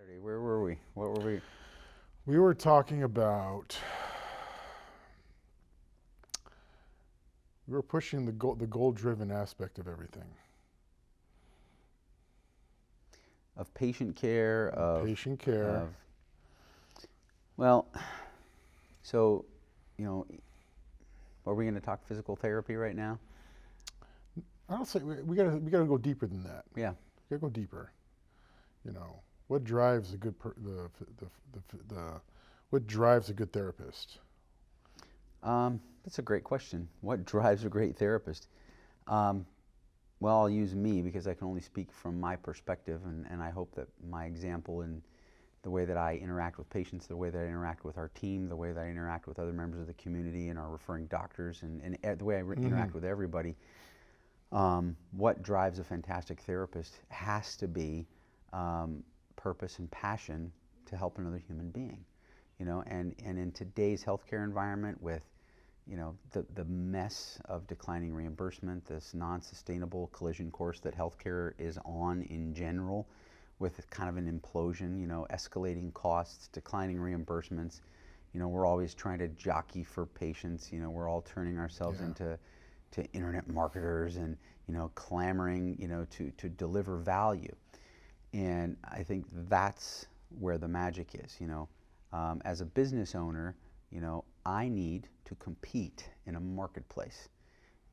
Saturday. Where were we? What were we? We were talking about, we were pushing the goal-driven aspect of everything. Of patient care, Patient care. of, well, so, are we going to talk physical therapy right now? I don't say we gotta go deeper than that. Yeah. We gotta go deeper. What drives a good what drives a good therapist? That's a great question. What drives a great therapist? Well, I'll use me because I can only speak from my perspective, and I hope that my example and the way that I interact with patients, the way that I interact with our team, the way that I interact with other members of the community and our referring doctors, and the way I interact with everybody, what drives a fantastic therapist has to be purpose and passion to help another human being. And in today's healthcare environment with the mess of declining reimbursement, this non-sustainable collision course that healthcare is on in general, with kind of an implosion, escalating costs, declining reimbursements. We're always trying to jockey for patients. We're all turning ourselves into internet marketers and clamoring to deliver value. And I think that's where the magic is. As a business owner, I need to compete in a marketplace.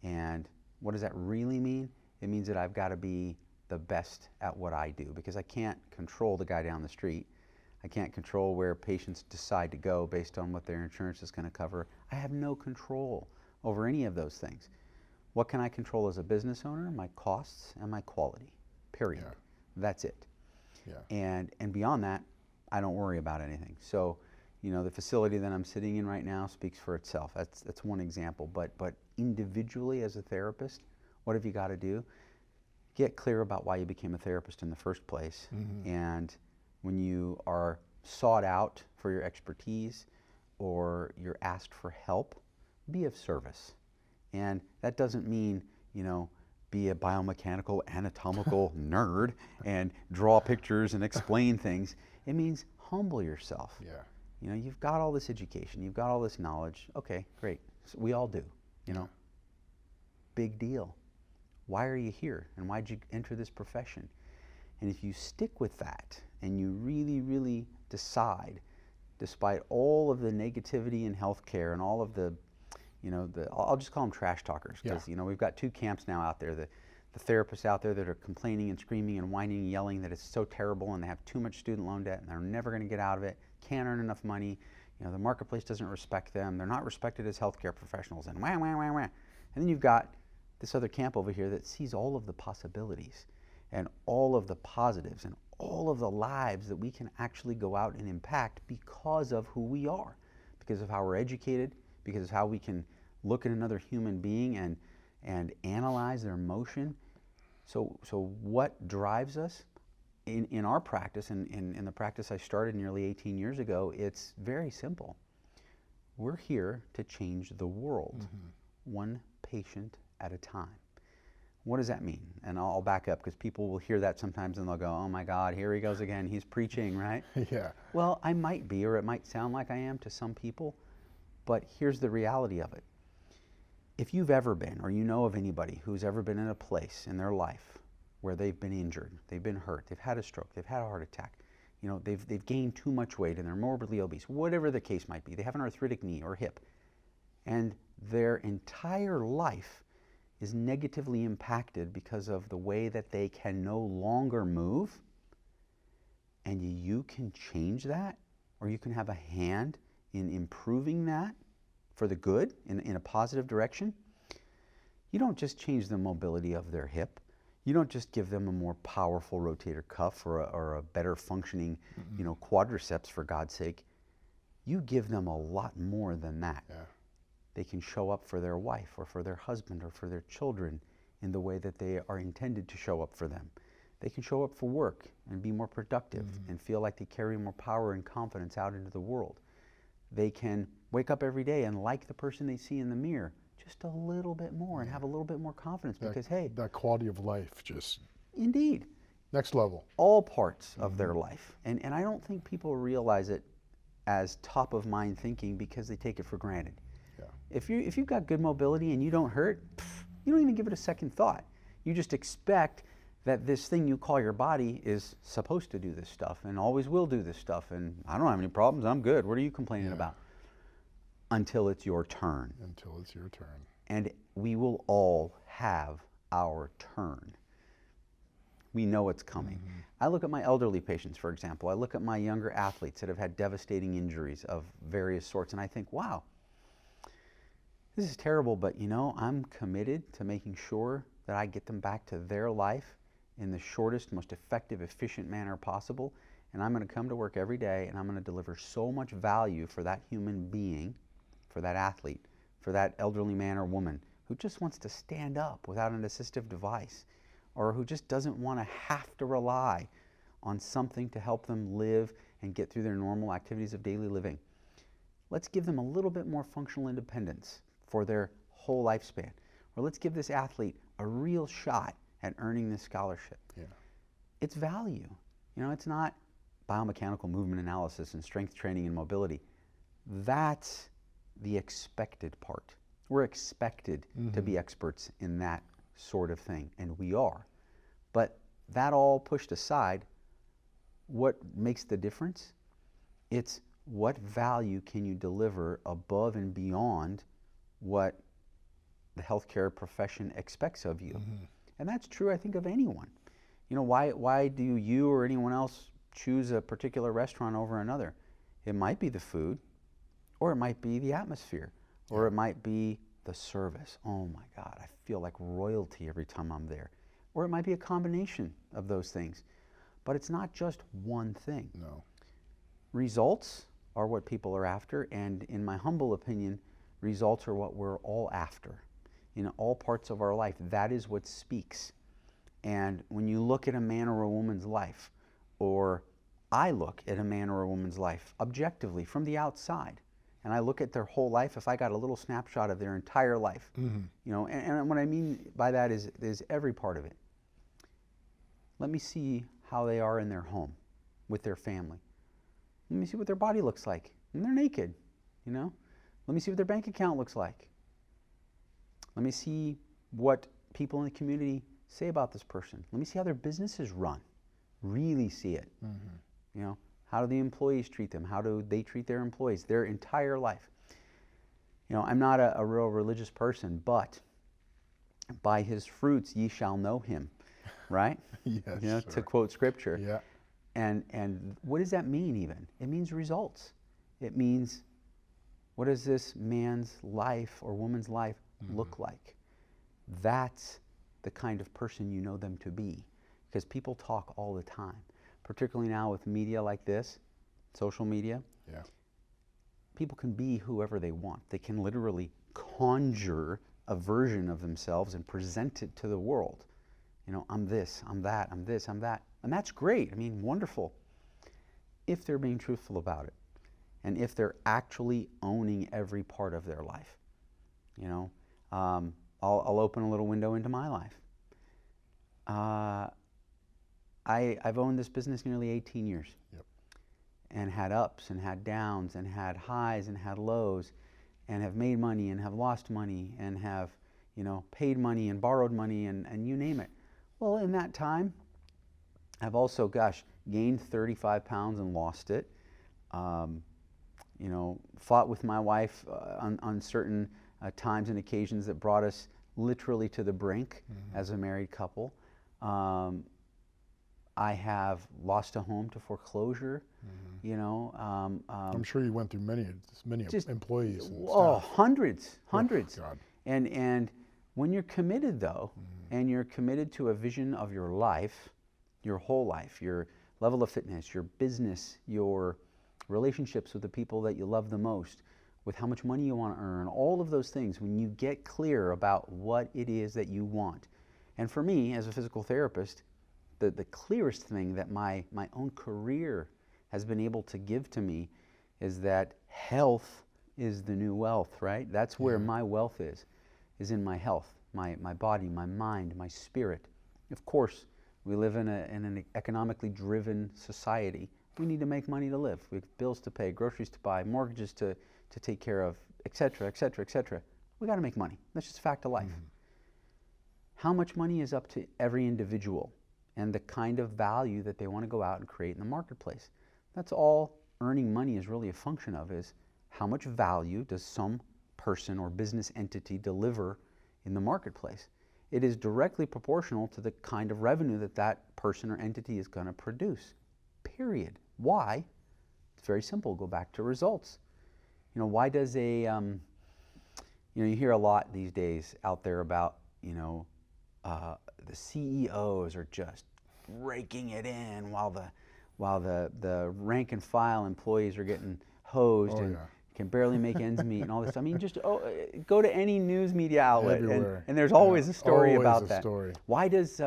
And what does that really mean? It means that I've got to be the best at what I do, because I can't control the guy down the street. I can't control where patients decide to go based on what their insurance is going to cover. I have no control over any of those things. What can I control as a business owner? My costs and my quality, period. Yeah. That's it. Yeah. And beyond that, I don't worry about anything. So, the facility that I'm sitting in right now speaks for itself. That's one example. But individually as a therapist, what have you got to do? Get clear about why you became a therapist in the first place. And when you are sought out for your expertise or you're asked for help, be of service. And that doesn't mean, be a biomechanical, anatomical nerd and draw pictures and explain things. It means humble yourself. Yeah. You've got all this education, you've got all this knowledge. Okay, great. So we all do, Big deal. Why are you here? And why'd you enter this profession? And if you stick with that and you really, really decide, despite all of the negativity in healthcare and all of the I'll just call them trash talkers, because we've got two camps now out there. The therapists out there that are complaining and screaming and whining and yelling that it's so terrible and they have too much student loan debt and they're never going to get out of it, can't earn enough money, the marketplace doesn't respect them, they're not respected as healthcare professionals, and wah, wah, wah, wah. And then you've got this other camp over here that sees all of the possibilities and all of the positives and all of the lives that we can actually go out and impact because of who we are, because of how we're educated, because of how we can look at another human being and analyze their emotion. So what drives us in our practice, and in the practice I started nearly 18 years ago, it's very simple. We're here to change the world, one patient at a time. What does that mean? And I'll back up, because people will hear that sometimes and they'll go, oh my God, here he goes again, he's preaching, right? Yeah. Well, I might be, or it might sound like I am to some people, but here's the reality of it. If you've ever been, or you know of anybody who's ever been in a place in their life where they've been injured, they've been hurt, they've had a stroke, they've had a heart attack, they've gained too much weight and they're morbidly obese, whatever the case might be, they have an arthritic knee or hip, and their entire life is negatively impacted because of the way that they can no longer move, and you can change that, or you can have a hand in improving that for the good, in a positive direction. You don't just change the mobility of their hip. You don't just give them a more powerful rotator cuff or a better functioning, quadriceps, for God's sake. You give them a lot more than that. Yeah. They can show up for their wife or for their husband or for their children in the way that they are intended to show up for them. They can show up for work and be more productive and feel like they carry more power and confidence out into the world. They can wake up every day and like the person they see in the mirror just a little bit more and have a little bit more confidence, because, hey, that quality of life just... Indeed. Next level. All parts of their life. And I don't think people realize it as top of mind thinking because they take it for granted. Yeah. If you've got good mobility and you don't hurt, you don't even give it a second thought. You just expect that this thing you call your body is supposed to do this stuff and always will do this stuff. And I don't have any problems. I'm good. What are you complaining about? Until it's your turn. Until it's your turn. And we will all have our turn. We know it's coming. I look at my elderly patients, for example. I look at my younger athletes that have had devastating injuries of various sorts, and I think, wow, this is terrible, but you know, I'm committed to making sure that I get them back to their life in the shortest, most effective, efficient manner possible. And I'm going to come to work every day and I'm going to deliver so much value for that human being, for that athlete, for that elderly man or woman who just wants to stand up without an assistive device, or who just doesn't want to have to rely on something to help them live and get through their normal activities of daily living. Let's give them a little bit more functional independence for their whole lifespan. Or let's give this athlete a real shot at earning this scholarship. Yeah. It's value. You know, it's not biomechanical movement analysis and strength training and mobility. That's the expected part. We're expected to be experts in that sort of thing, and we are. But that all pushed aside, what makes the difference? It's what value can you deliver above and beyond what the healthcare profession expects of you. And that's true, I think, of anyone. You know, why do you or anyone else choose a particular restaurant over another? It might be the food, or it might be the atmosphere, or it might be the service. Oh my God, I feel like royalty every time I'm there. Or it might be a combination of those things. But it's not just one thing. No. Results are what people are after, and in my humble opinion, results are what we're all after. In all parts of our life, that is what speaks. And when you look at a man or a woman's life, or I look at a man or a woman's life objectively from the outside, and I look at their whole life, if I got a little snapshot of their entire life, you know, and what I mean by that is every part of it. Let me see how they are in their home with their family. Let me see what their body looks like. And they're naked, you know. Let me see what their bank account looks like. Let me see what people in the community say about this person. Let me see how their business is run. Really see it. You know, how do the employees treat them? How do they treat their employees? Their entire life. You know, I'm not a real religious person, but by his fruits ye shall know him, right? Yes, you know, sir. to quote scripture. Yeah. And what does that mean even? It means results. It means, what does this man's life or woman's life look like? That's the kind of person you know them to be. Because people talk all the time, particularly now with media like this, social media. Yeah. People can be whoever they want. They can literally conjure a version of themselves and present it to the world. You know, I'm this, I'm that, I'm this, I'm that. And that's great. I mean, wonderful. If they're being truthful about it. And if they're actually owning every part of their life. You know, I'll open a little window into my life. I've owned this business nearly 18 years. Yep. And had ups and had downs and had highs and had lows, and have made money and have lost money and have, you know, paid money and borrowed money and you name it. Well, in that time, I've also, gained 35 pounds and lost it. You know, fought with my wife on certain times and occasions that brought us literally to the brink as a married couple. I have lost a home to foreclosure. You know, I'm sure you went through many employees and oh, staff. hundreds. Oh, God. And when you're committed, though, and you're committed to a vision of your life, your whole life, your level of fitness, your business, your relationships with the people that you love the most, with how much money you want to earn, all of those things, when you get clear about what it is that you want. And for me, as a physical therapist, the clearest thing that my own career has been able to give to me is that health is the new wealth, right? That's where my wealth is in my health, my body, my mind, my spirit. Of course, We live in an economically driven society. We need to make money to live. We have bills to pay, groceries to buy, mortgages to take care of, et cetera, et cetera, et cetera. We got to make money. That's just a fact of life. How much money is up to every individual and the kind of value that they want to go out and create in the marketplace. That's all earning money is really a function of, is how much value does some person or business entity deliver in the marketplace. It is directly proportional to the kind of revenue that that person or entity is going to produce, period. Why? It's very simple. Go back to results. You know, why does a, you hear a lot these days out there about, the CEOs are just raking it in while the rank and file employees are getting hosed and can barely make ends meet and all this. I mean, just go to any news media outlet and there's always a story about that. Why does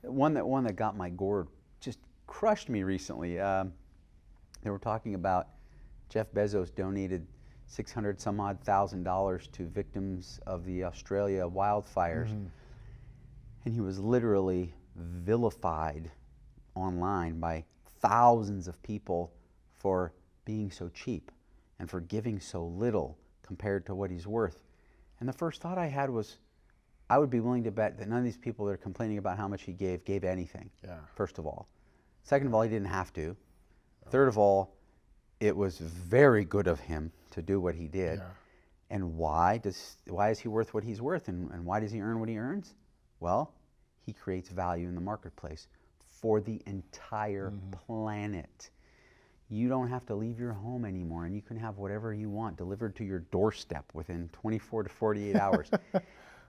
one that got my gourd just crushed me recently? They were talking about Jeff Bezos donated $600 some odd thousand to victims of the Australia wildfires. And he was literally vilified online by thousands of people for being so cheap and for giving so little compared to what he's worth. And the first thought I had was, I would be willing to bet that none of these people that are complaining about how much he gave anything, first of all. Second of all, he didn't have to. Third of all, it was very good of him to do what he did. And why is he worth what he's worth, and why does he earn what he earns? Well, he creates value in the marketplace for the entire planet. You don't have to leave your home anymore, and you can have whatever you want delivered to your doorstep within 24 to 48 hours.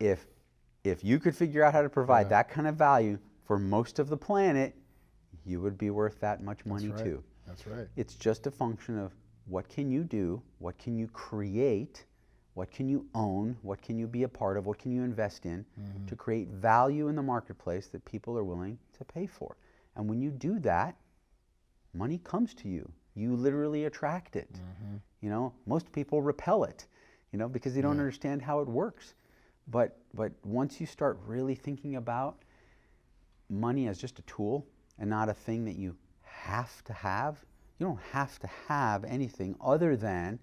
If you could figure out how to provide that kind of value for most of the planet, you would be worth that much money too. That's right. It's just a function of what can you do, what can you create, what can you own, what can you be a part of, what can you invest in to create value in the marketplace that people are willing to pay for. And when you do that, money comes to you. You literally attract it. Most people repel it, because they don't understand how it works. But once you start really thinking about money as just a tool and not a thing that you have to have, you don't have to have anything other than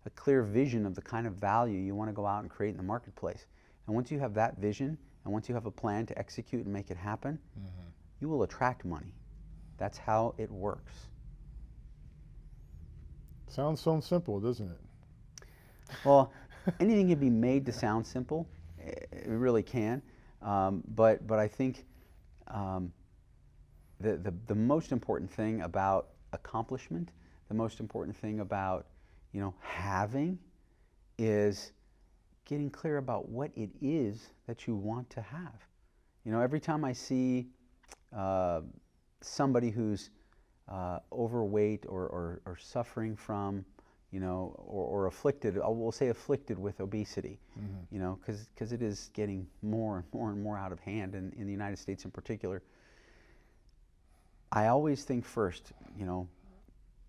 a clear vision of the kind of value you want to go out and create in the marketplace. And once you have that vision, and once you have a plan to execute and make it happen, you will attract money. That's how it works. Sounds so simple, doesn't it? Well, anything can be made to sound simple. It really can. But I think the most important thing about accomplishment, the most important thing about having, is getting clear about what it is that you want to have. Every time I see somebody who's overweight or suffering from, or afflicted, we'll say afflicted with obesity, because it is getting more and more and more out of hand in the United States in particular. I always think first,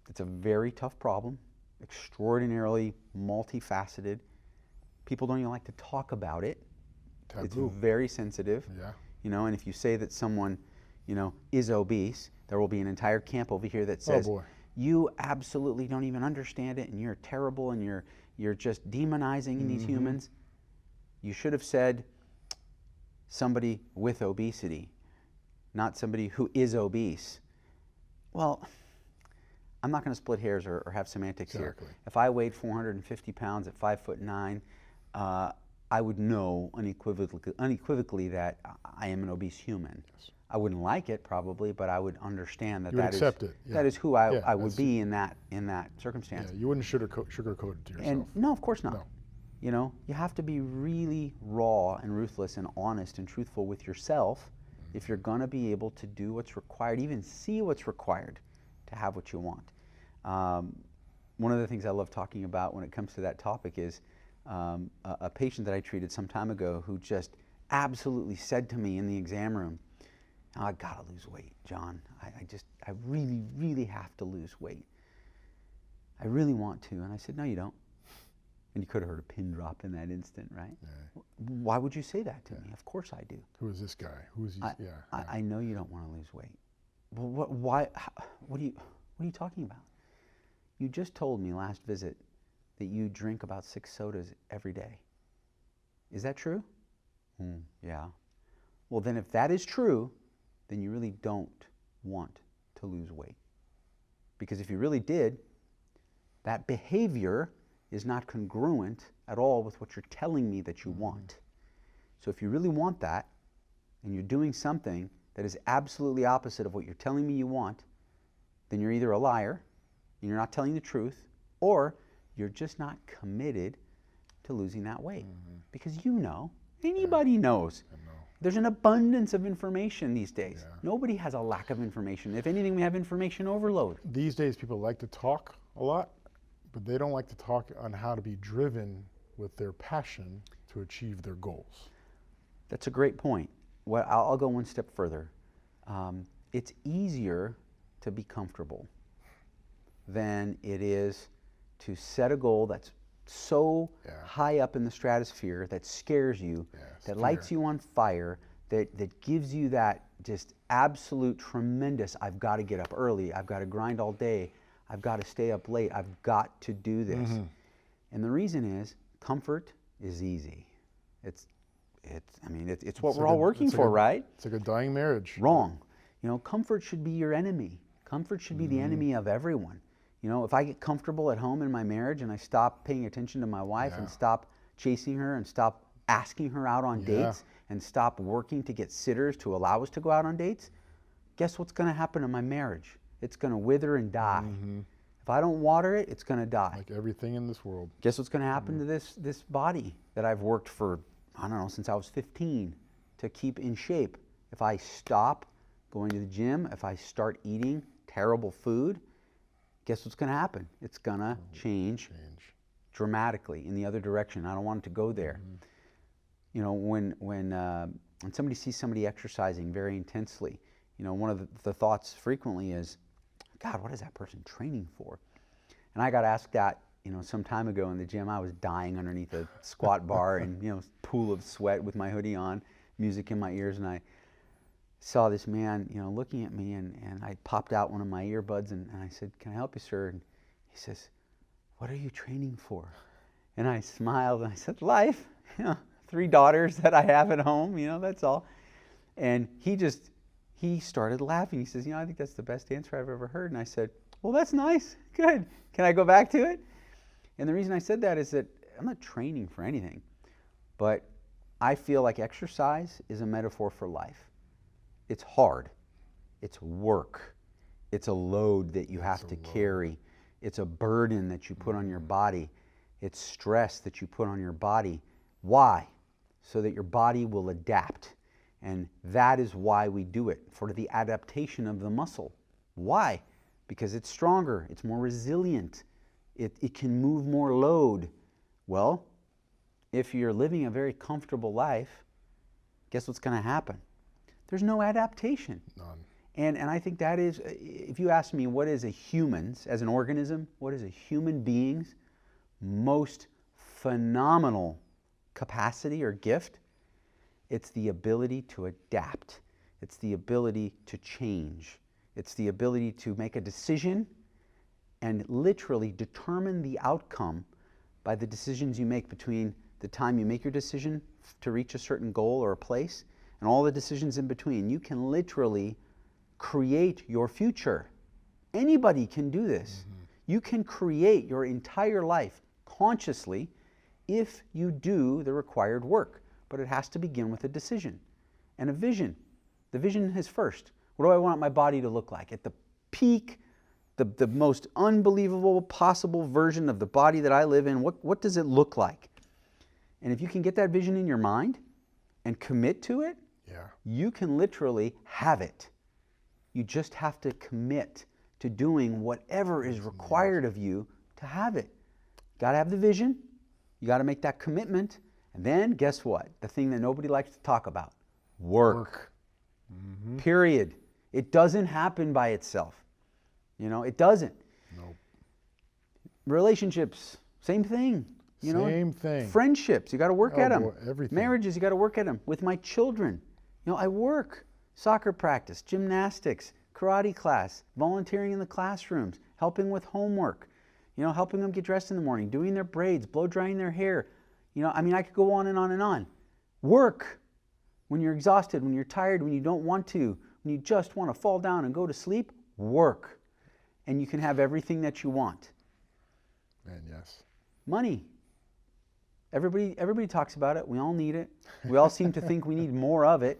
it's a very tough problem, extraordinarily multifaceted. People don't even like to talk about it. Taboo. It's very sensitive. And if you say that someone, is obese, there will be an entire camp over here that says, you absolutely don't even understand it, and you're terrible, and you're just demonizing these humans. You should have said somebody with obesity, not somebody who is obese. Well, I'm not going to split hairs or have semantics here. If I weighed 450 pounds at 5'9", I would know unequivocally that I am an obese human. I wouldn't like it probably, but I would understand that that is who I would be in that circumstance. You wouldn't sugarcoat it to yourself. And no, of course not. No. You have to be really raw and ruthless and honest and truthful with yourself if you're going to be able to do what's required, even see what's required to have what you want. One of the things I love talking about when it comes to that topic is a patient that I treated some time ago who just absolutely said to me in the exam room, I gotta lose weight, John. I really, really have to lose weight. I really want to. And I said, no, you don't. And you could have heard a pin drop in that instant, right? Yeah. Why would you say that to me? Of course I do. Who is this guy? Who is he? I know you don't want to lose weight. Well, why? What are you talking about? You just told me last visit that you drink about 6 sodas every day. Is that true? Yeah. Well, then if that is true, then you really don't want to lose weight. Because if you really did, that behavior is not congruent at all with what you're telling me that you want. So if you really want that, and you're doing something that is absolutely opposite of what you're telling me you want, then you're either a liar, and you're not telling the truth, or you're just not committed to losing that weight. Because you know, anybody knows. I know. There's an abundance of information these days. Yeah. Nobody has a lack of information. If anything, we have information overload. These days, people like to talk a lot, but they don't like to talk on how to be driven with their passion to achieve their goals. That's a great point. Well, I'll go one step further. It's easier to be comfortable than it is to set a goal that's so high up in the stratosphere that scares you, that lights you on fire, that gives you that just absolute tremendous, I've got to get up early, I've got to grind all day, I've got to stay up late, I've got to do this. And the reason is comfort is easy. It's what we're all working for, right? It's like a dying marriage. Wrong. You know, comfort should be your enemy. Comfort should be the enemy of everyone. You know, if I get comfortable at home in my marriage and I stop paying attention to my wife and stop chasing her and stop asking her out on dates and stop working to get sitters to allow us to go out on dates, guess what's going to happen to my marriage? It's going to wither and die. If I don't water it, it's going to die. Like everything in this world. Guess what's going to happen to this body that I've worked for, I don't know, since I was 15 to keep in shape? If I stop going to the gym, if I start eating terrible food, guess what's going to happen? It's going to change dramatically in the other direction. I don't want it to go there. You know, when somebody sees somebody exercising very intensely, you know, one of the thoughts frequently is, God, what is that person training for? And I got asked that, you know, some time ago in the gym. I was dying underneath a squat bar and, you know, pool of sweat with my hoodie on, music in my ears, and I saw this man, you know, looking at me, and I popped out one of my earbuds and I said, "Can I help you, sir?" And he says, "What are you training for?" And I smiled and I said, "Life, you know, 3 daughters that I have at home, you know, that's all." And he started laughing. He says, "You know, I think that's the best answer I've ever heard." And I said, "Well, that's nice, good. Can I go back to it?" And the reason I said that is that I'm not training for anything, but I feel like exercise is a metaphor for life. It's hard. It's work. It's a load that you have to carry. It's a burden that you put on your body. It's stress that you put on your body. Why? So that your body will adapt. And that is why we do it, for the adaptation of the muscle. Why? Because it's stronger. It's more resilient. It can move more load. Well, if you're living a very comfortable life, guess what's going to happen? There's no adaptation. None. And I think that is, if you ask me what is a human's, as an organism, what is a human being's most phenomenal capacity or gift, it's the ability to adapt. It's the ability to change. It's the ability to make a decision and literally determine the outcome by the decisions you make between the time you make your decision to reach a certain goal or a place and all the decisions in between. You can literally create your future. Anybody can do this. You can create your entire life consciously if you do the required work. But it has to begin with a decision and a vision. The vision is first. What do I want my body to look like? At the peak, the most unbelievable possible version of the body that I live in, what does it look like? And if you can get that vision in your mind and commit to it, you can literally have it. You just have to commit to doing whatever is required of you to have it. You got to have the vision. You got to make that commitment. And then guess what? The thing that nobody likes to talk about, work. Period. It doesn't happen by itself. You know, it doesn't. Nope. Relationships, same thing. You know, Same thing. friendships, you got to work Oh at them. boy, everything. Marriages, you got to work at them. With my children, I work. Soccer practice, gymnastics, karate class, volunteering in the classrooms, helping with homework, helping them get dressed in the morning, doing their braids, blow drying their hair. I could go on and on and on. Work when you're exhausted, when you're tired, when you don't want to, when you just want to fall down and go to sleep, work. And you can have everything that you want. Man, yes. Money. Everybody talks about it. We all need it. We all seem to think we need more of it.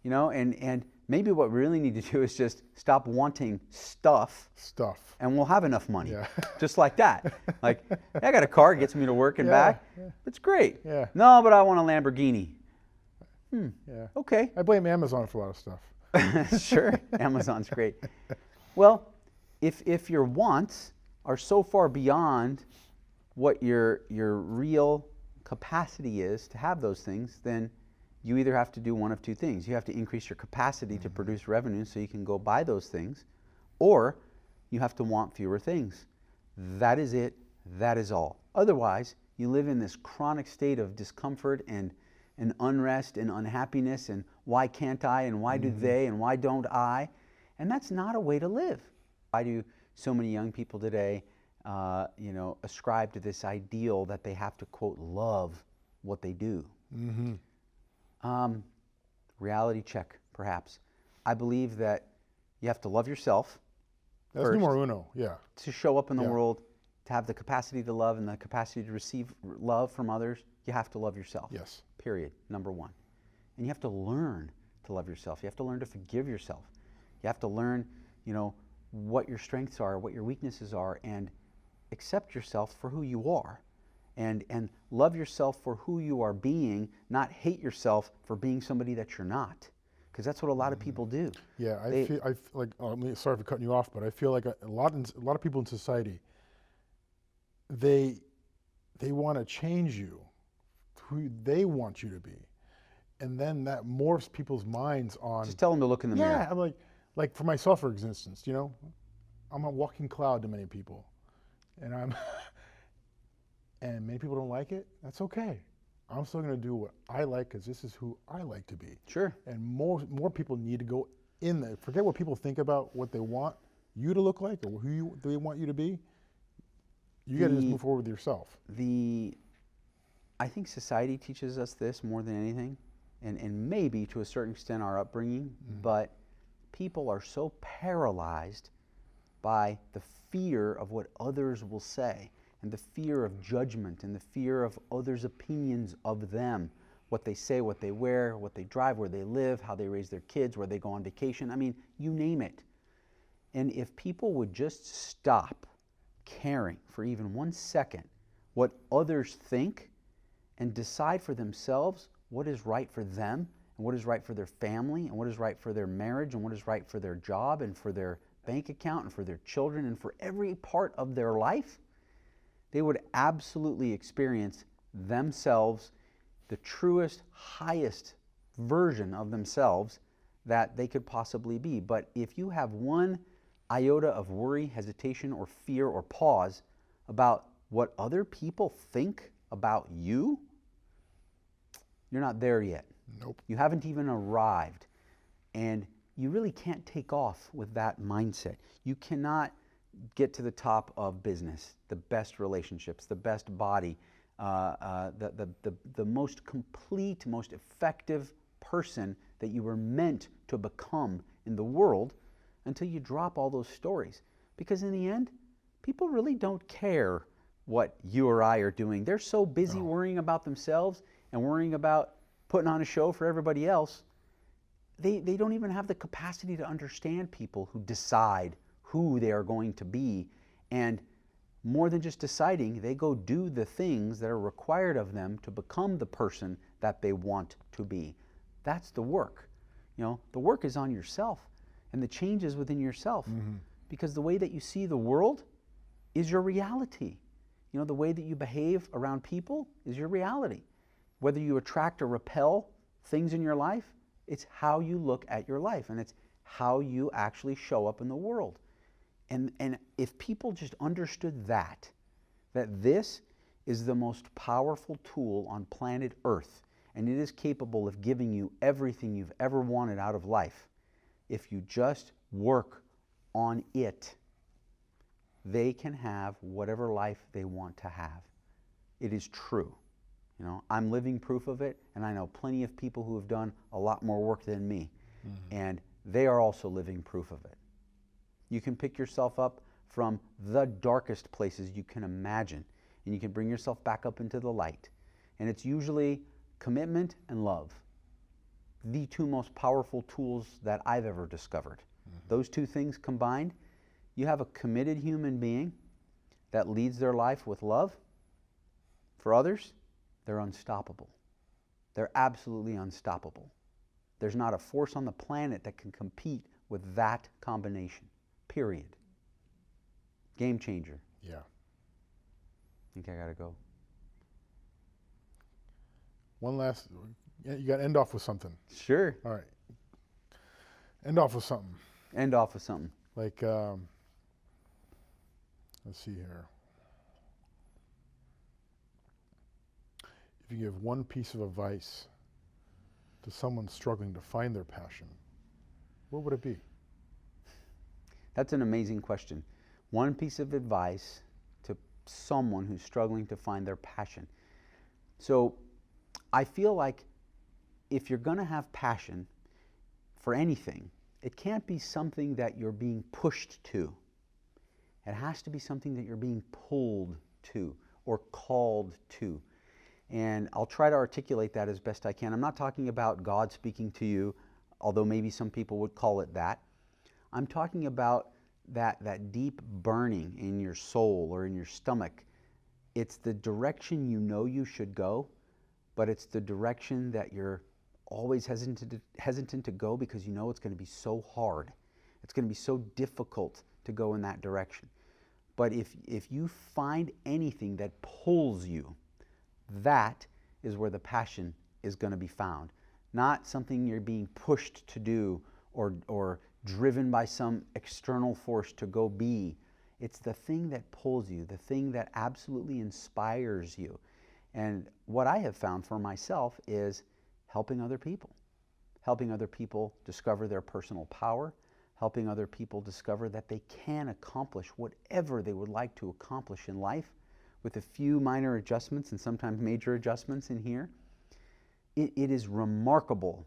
And maybe what we really need to do is just stop wanting stuff. And we'll have enough money. Yeah. Just like that. Like, I got a car, gets me to work and back. Yeah. It's great. Yeah. No, but I want a Lamborghini. Yeah. Okay. I blame Amazon for a lot of stuff. Sure. Amazon's great. Well, if your wants are so far beyond what your real capacity is to have those things, then you either have to do one of two things. You have to increase your capacity to produce revenue so you can go buy those things, or you have to want fewer things. That is it. That is all. Otherwise, you live in this chronic state of discomfort and unrest and unhappiness and why can't I and why do they and why don't I? And that's not a way to live. Why do so many young people today ascribe to this ideal that they have to, quote, love what they do? Reality check, perhaps. I believe that you have to love yourself. That's first, numero uno, yeah. To show up in the world, to have the capacity to love and the capacity to receive love from others, you have to love yourself. Yes. Period. Number one. And you have to learn to love yourself. You have to learn to forgive yourself. You have to learn, what your strengths are, what your weaknesses are, and accept yourself for who you are. And love yourself for who you are being, not hate yourself for being somebody that you're not. Because that's what a lot of people do. Yeah, I feel like, sorry for cutting you off, but I feel like a lot of people in society, they want to change you to who they want you to be. And then that morphs people's minds on... Just tell them to look in the mirror. Yeah, I'm like for myself, for instance, I'm a walking cloud to many people. And and many people don't like it. That's okay. I'm still going to do what I like because this is who I like to be. Sure. And more people need to go in there. Forget what people think about what they want you to look like or who they want you to be. You got to just move forward with yourself. I think society teaches us this more than anything, and maybe to a certain extent our upbringing, but people are so paralyzed by the fear of what others will say, and the fear of judgment, and the fear of others' opinions of them, what they say, what they wear, what they drive, where they live, how they raise their kids, where they go on vacation. I mean, you name it. And if people would just stop caring for even 1 second what others think and decide for themselves what is right for them, and what is right for their family, and what is right for their marriage, and what is right for their job, and for their bank account, and for their children, and for every part of their life, they would absolutely experience themselves, the truest, highest version of themselves that they could possibly be. But if you have one iota of worry, hesitation, or fear, or pause about what other people think about you, you're not there yet. Nope. You haven't even arrived. And you really can't take off with that mindset. You cannot get to the top of business, the best relationships, the best body, the most complete, most effective person that you were meant to become in the world until you drop all those stories. Because in the end, people really don't care what you or I are doing. They're so busy worrying about themselves and worrying about putting on a show for everybody else. They don't even have the capacity to understand people who decide who they are going to be. And more than just deciding, they go do the things that are required of them to become the person that they want to be. That's the work. The work is on yourself, and the change is within yourself. Because the way that you see the world is your reality. The way that you behave around people is your reality. Whether you attract or repel things in your life, it's how you look at your life, and it's how you actually show up in the world. And if people just understood that this is the most powerful tool on planet Earth, and it is capable of giving you everything you've ever wanted out of life. If you just work on it, they can have whatever life they want to have. It is true. You know, I'm living proof of it, and I know plenty of people who have done a lot more work than me, and they are also living proof of it. You can pick yourself up from the darkest places you can imagine, and you can bring yourself back up into the light. And it's usually commitment and love, the two most powerful tools that I've ever discovered. Those two things combined, you have a committed human being that leads their life with love for others, they're unstoppable. They're absolutely unstoppable. There's not a force on the planet that can compete with that combination, period. Game changer. Yeah. I think I gotta go. One last, you got to end off with something. Sure. All right. End off with something. End off with something. Like, let's see here. If you give one piece of advice to someone struggling to find their passion, what would it be? That's an amazing question. One piece of advice to someone who's struggling to find their passion. So I feel like if you're going to have passion for anything, it can't be something that you're being pushed to. It has to be something that you're being pulled to or called to. And I'll try to articulate that as best I can. I'm not talking about God speaking to you, although maybe some people would call it that. I'm talking about that deep burning in your soul or in your stomach. It's the direction you know you should go, but it's the direction that you're always hesitant to go because you know it's going to be so hard. It's going to be so difficult to go in that direction. But if you find anything that pulls you, that is where the passion is going to be found. Not something you're being pushed to do or driven by some external force to go be. It's the thing that pulls you, the thing that absolutely inspires you. And what I have found for myself is helping other people discover their personal power, helping other people discover that they can accomplish whatever they would like to accomplish in life with a few minor adjustments and sometimes major adjustments in here. It is remarkable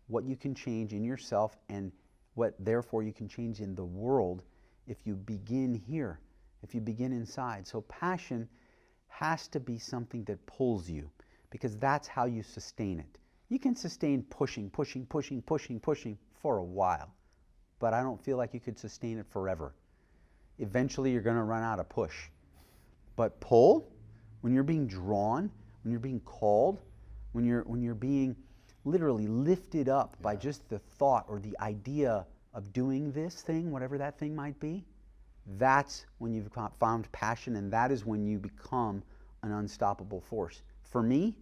what you can change in yourself and what therefore you can change in the world if you begin here, if you begin inside. So passion has to be something that pulls you because that's how you sustain it. You can sustain pushing for a while, but I don't feel like you could sustain it forever. Eventually you're going to run out of push. But pull, when you're being drawn, when you're being called, when you're being literally lifted up by just the thought or the idea of doing this thing, whatever that thing might be, that's when you've found passion, and that is when you become an unstoppable force. For me,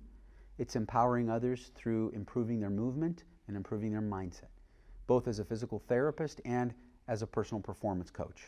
it's empowering others through improving their movement and improving their mindset, both as a physical therapist and as a personal performance coach.